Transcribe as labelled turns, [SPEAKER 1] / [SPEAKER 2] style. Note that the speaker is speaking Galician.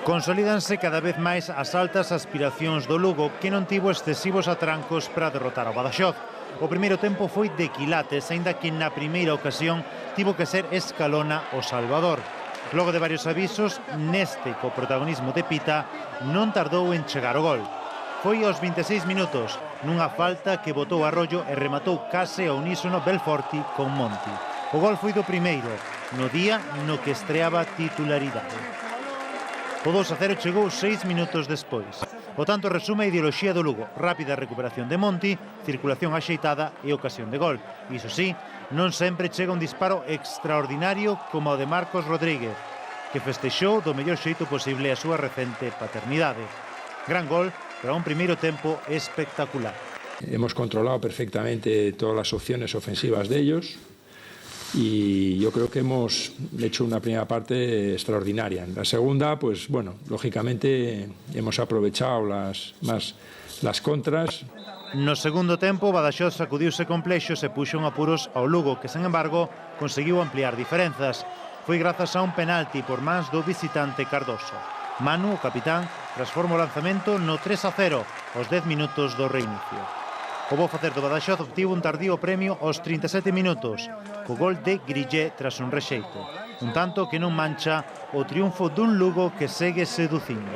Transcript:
[SPEAKER 1] Consolídanse cada vez máis as altas aspiracións do Lugo, que non tivo excesivos atrancos para derrotar ao Badaxoz. O primeiro tempo foi de quilates, aínda que na primeira ocasión tivo que ser Escalona o salvador. Logo de varios avisos, neste co protagonismo de Pita, non tardou en chegar o gol. Foi aos 26 minutos, nunha falta que botou Arroyo e rematou case ao unísono Belforti con Monti. O gol foi do primeiro, no día no que estreaba titularidade. O 2-0 chegou 6 minutos despois. O tanto resume a ideoloxía do Lugo: rápida recuperación de Monti, circulación axeitada e ocasión de gol. Iso sí, non sempre chega un disparo extraordinario como o de Marcos Rodríguez, que festexou do mellor xeito posible a súa recente paternidade. Gran gol para un primeiro tempo espectacular.
[SPEAKER 2] Hemos controlado perfectamente todas las opciones ofensivas de ellos y yo creo que hemos hecho una primera parte extraordinaria. En la segunda, pues bueno, lógicamente hemos aprovechado las contras.
[SPEAKER 1] No segundo tempo, Badaxoz sacudiuse complexos e puxo en apuros ao Lugo, que, sen embargo, conseguiu ampliar diferenzas. Foi grazas a un penalti por mans do visitante Cardoso. Manu, o capitán, transforma o lanzamento no 3-0 aos 10 minutos do reinicio. O bo facer do Badaxoz obtivo un tardío premio aos 37 minutos, co gol de Grillé tras un rexeito. Un tanto que non mancha o triunfo dun Lugo que segue seducindo.